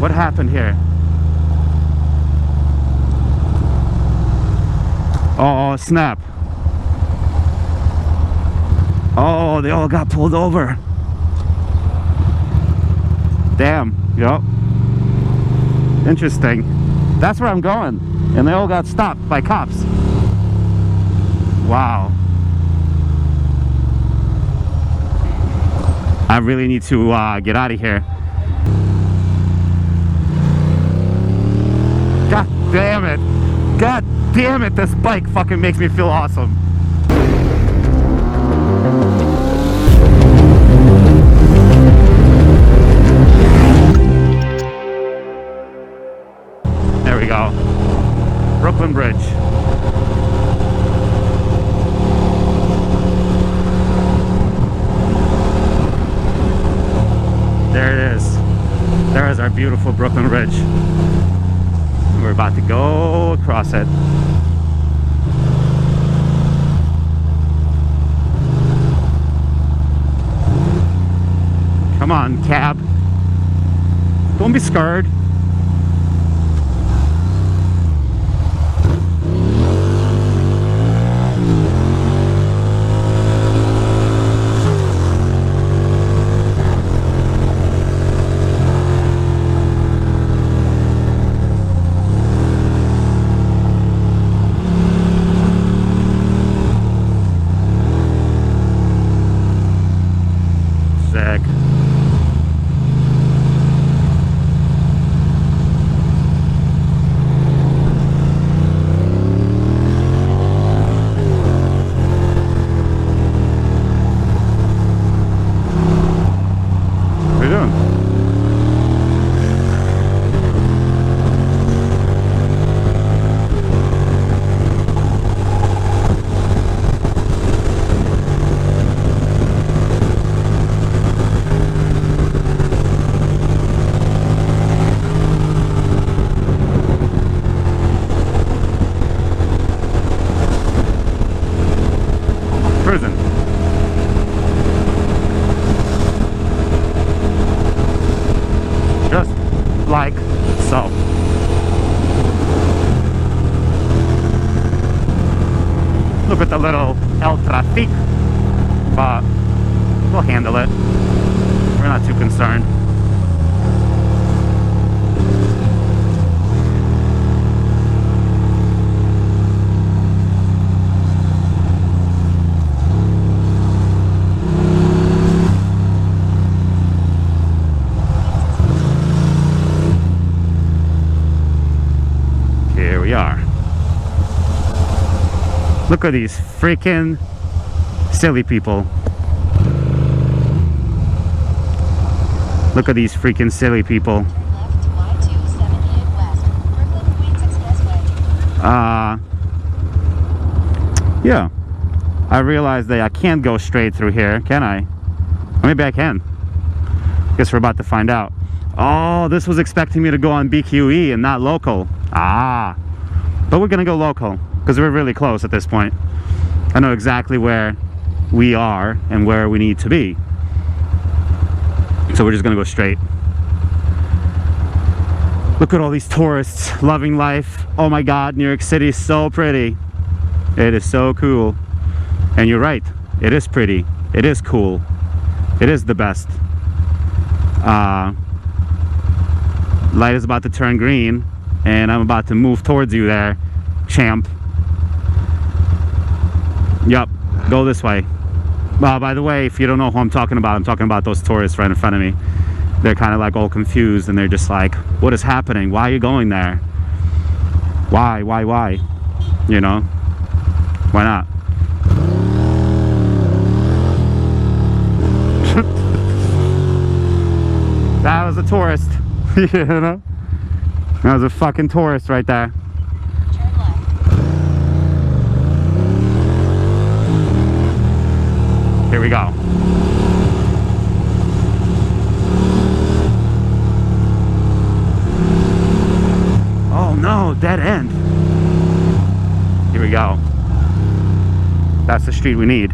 What happened here? Oh, snap. Oh, they all got pulled over. Damn. Yep. Interesting. That's where I'm going. And they all got stopped by cops. Wow. I really need to get out of here. God damn it. God damn it, this bike fucking makes me feel awesome. There we go. Brooklyn Bridge. There it is. There is our beautiful Brooklyn Bridge. We're about to go across it. Come on, cab. Don't be scared. Sick. What are you doing? Prison. Just like so. Look at the little El Trafic, but we'll handle it. We're not too concerned. Here we are. Look at these freaking silly people. Look at these freaking silly people. Yeah. I realized that I can't go straight through here, can I? Or maybe I can. Guess we're about to find out. Oh, this was expecting me to go on BQE and not local. Ah. But we're gonna go local because we're really close at this point. I know exactly where we are and where we need to be. So we're just gonna go straight. Look at all these tourists loving life. Oh my God, New York City is so pretty. It is so cool. And you're right, it is pretty. It is cool. It is the best. Light is about to turn green and I'm about to move towards you there, champ. Yup, go this way. By the way, if you don't know who I'm talking about those tourists right in front of me. They're kind of like all confused and they're just like, what is happening? Why are you going there? Why? You know? Why not? That was a tourist. You know? That was a fucking tourist right there. Turn left. Here we go. Oh no, dead end. Here we go. That's the street we need.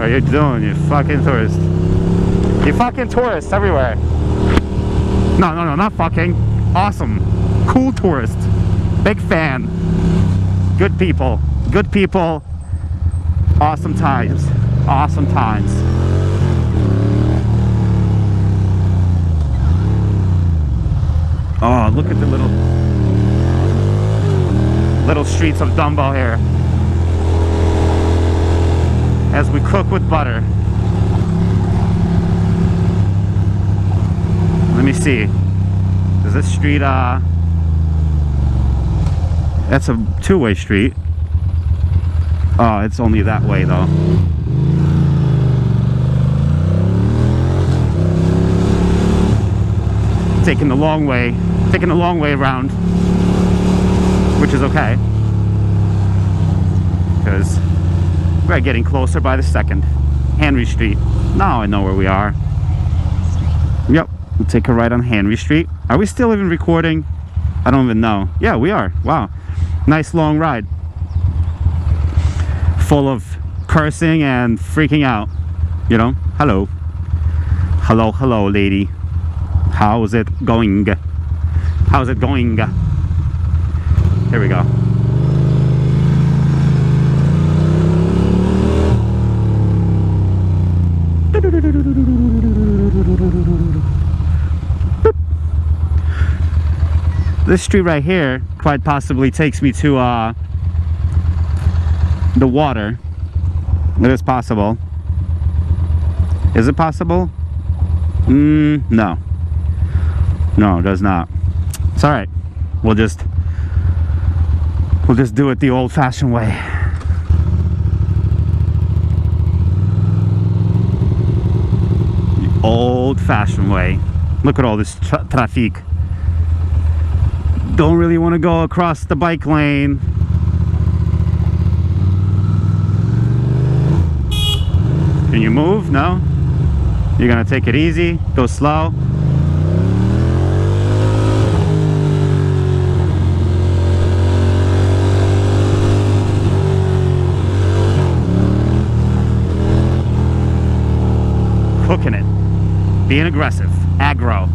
are you doing, you fucking tourist? You fucking tourists everywhere. No, no, no, not fucking. Awesome. Cool tourist. Big fan. Good people. Good people. Awesome times. Awesome times. Oh, look at the little streets of Dumbo here. As we cook with butter. Let me see. Does this street, that's a two-way street. Oh, it's only that way though. Taking the long way around, which is okay. Because we're getting closer by the second. Henry Street. Now I know where we are. Yep, we'll take a right on Henry Street. Are we still even recording? I don't even know. Yeah, we are. Wow. Nice long ride. Full of cursing and freaking out. You know? Hello. Hello, hello, lady. How's it going? How's it going? Here we go. This street right here quite possibly takes me to the water. It is possible. Is it possible? No. No, it does not. It's all right. We'll just do it the old-fashioned way. The old-fashioned way. Look at all this traffic. Don't really want to go across the bike lane. Can you move? No? You're gonna take it easy, go slow. Cooking it. Being aggressive. Aggro.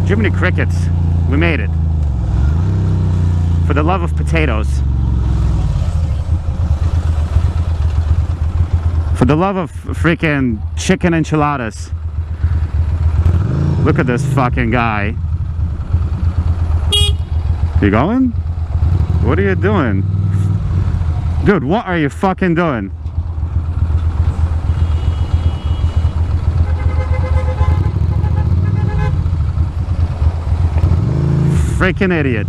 Jiminy Crickets, we made it. For the love of potatoes. For the love of freaking chicken enchiladas. Look at this fucking guy. You going? What are you doing? Dude, what are you fucking doing? Freaking idiot.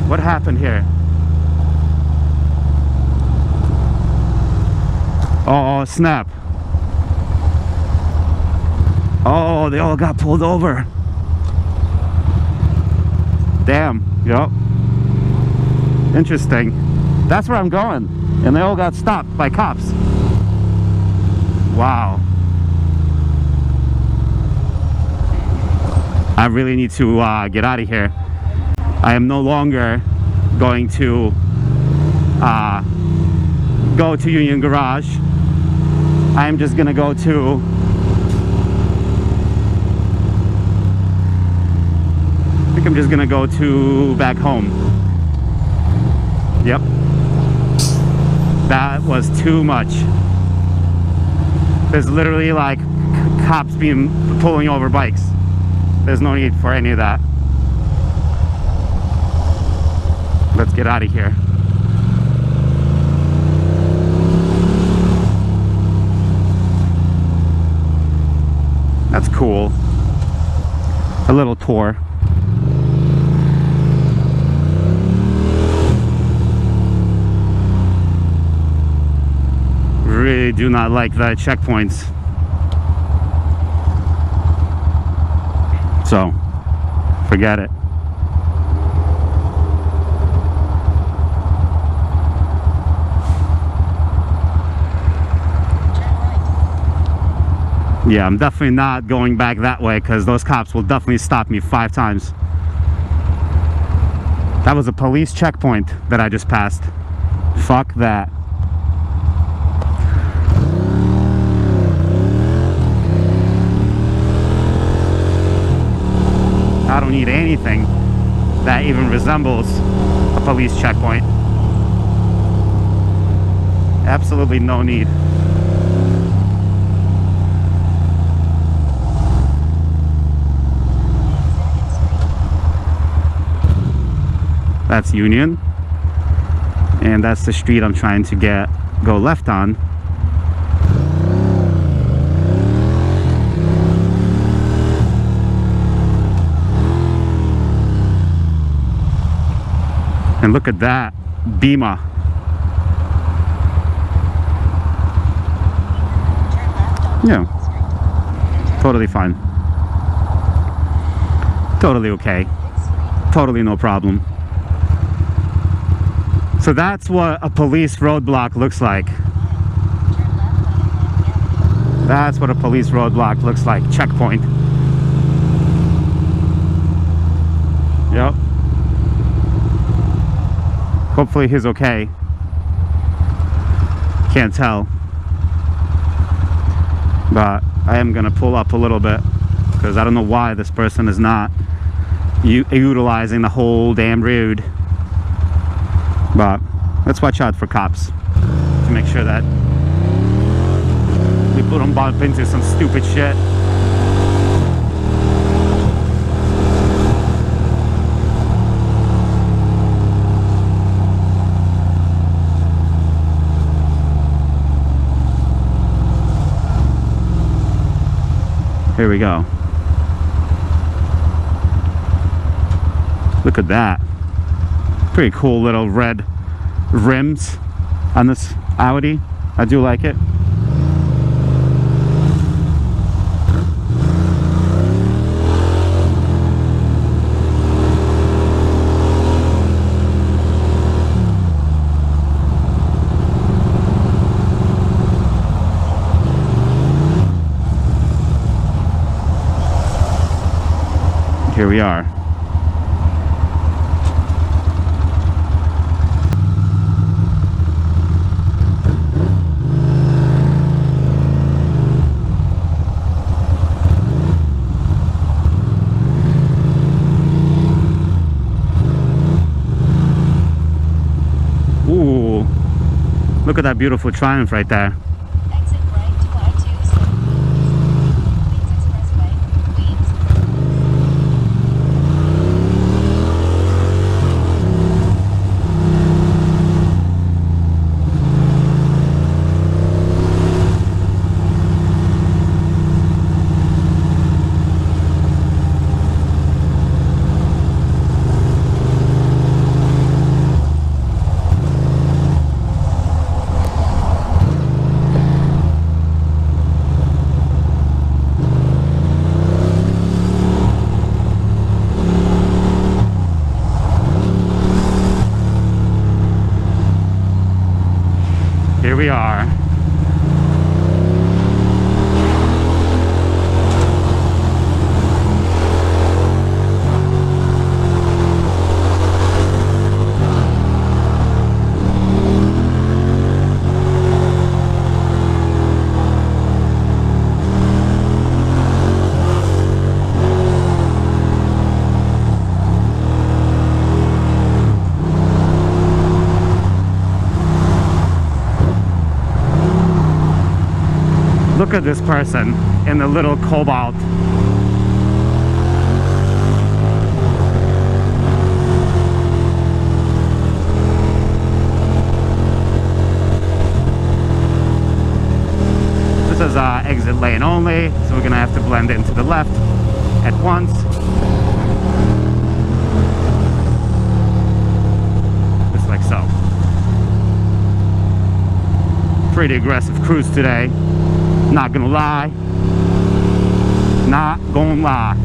What happened here? Oh, snap. Oh, they all got pulled over. Damn. Yep. Interesting. That's where I'm going. And they all got stopped by cops. Wow. I really need to get out of here. I am no longer going to go to Union Garage. I am just gonna go to I think I'm just gonna go to back home. Yep. That was too much. There's literally like cops pulling over bikes. There's no need for any of that. Let's get out of here. That's cool. A little tour. really do not like the checkpoints. So, forget it. Yeah, I'm definitely not going back that way because those cops will definitely stop me 5 times. That was a police checkpoint that I just passed. Fuck that. I don't need anything that even resembles a police checkpoint. Absolutely no need. That's Union, and that's the street I'm trying to go left on. And look at that Beamer. Yeah, totally fine, totally okay, totally no problem. So that's what a police roadblock looks like. That's what a police roadblock looks like. Checkpoint. Yep. Hopefully he's okay. Can't tell. But I am gonna pull up a little bit because I don't know why this person is not utilizing the whole damn road. But let's watch out for cops to make sure that we don't bump into some stupid shit. Here we go. Look at that. Pretty cool little red rims on this Audi. I do like it. Here we are. Ooh, look at that beautiful Triumph right there. Exit right to I-2 Expressway, Queens. Here we are. Look at this person in the little Cobalt. This is exit lane only, so we're gonna have to blend into the left at once. Just like so. Pretty aggressive cruise today. Not gonna lie. Not gonna lie.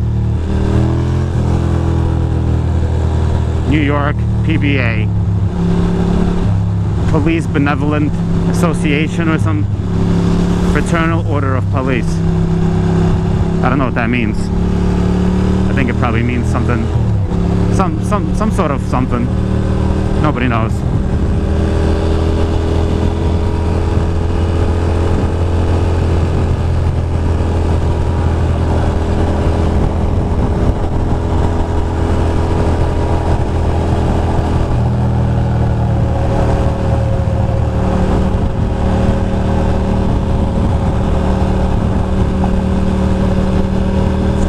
New York PBA. Police Benevolent Association or some fraternal order of police. I don't know what that means. I think it probably means something. Some sort of something. Nobody knows.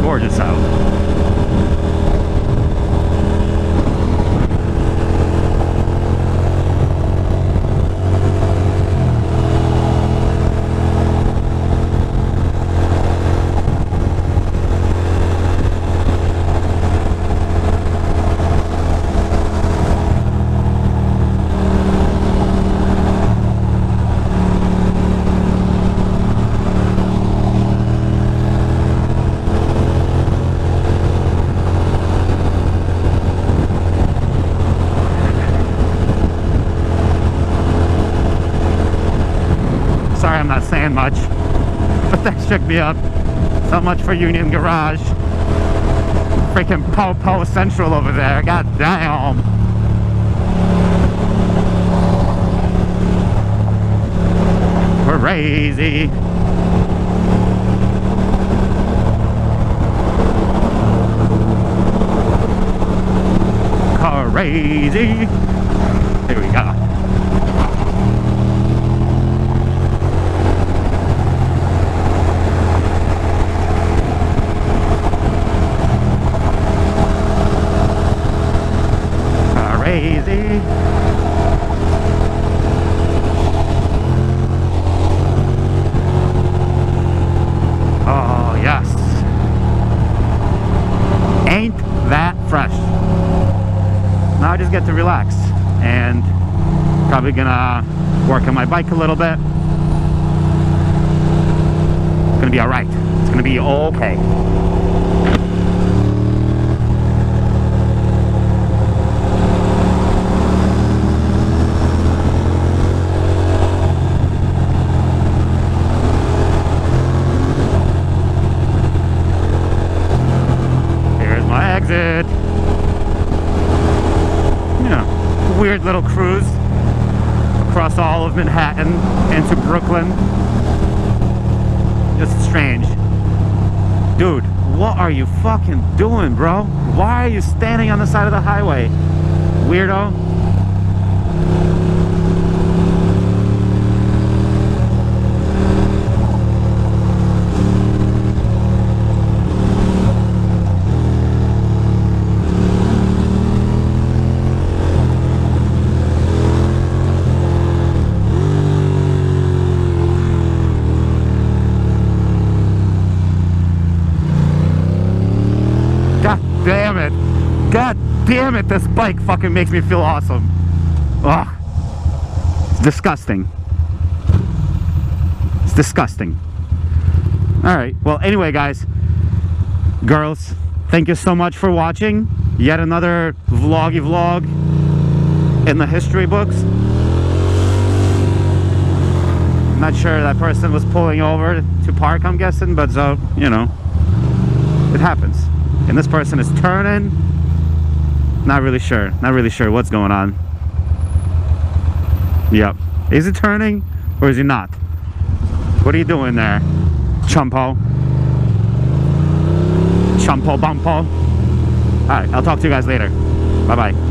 Gorgeous out. Sorry I'm not saying much, but that shook me up. So much for Union Garage. Freaking Po Central over there. God damn. Crazy. Crazy. Here we go. Crazy. Oh yes. Ain't that fresh? Now I just get to relax and probably gonna work on my bike a little bit. It's gonna be all right. It's gonna be okay. Exit. Yeah, weird little cruise across all of Manhattan into Brooklyn. Just strange. Dude, what are you fucking doing, bro? Why are you standing on the side of the highway? Weirdo. Damn it. God damn it, this bike fucking makes me feel awesome. Ugh. It's disgusting. It's disgusting. Alright, well anyway guys, girls, thank you so much for watching. Yet another vloggy vlog in the history books. I'm not sure that person was pulling over to park, I'm guessing, but so, you know, it happens. And this person is turning. Not really sure what's going on. Yep. Is he turning or is he not? What are you doing there, chumpo? Chumpo bumpo. Alright, I'll talk to you guys later. Bye bye.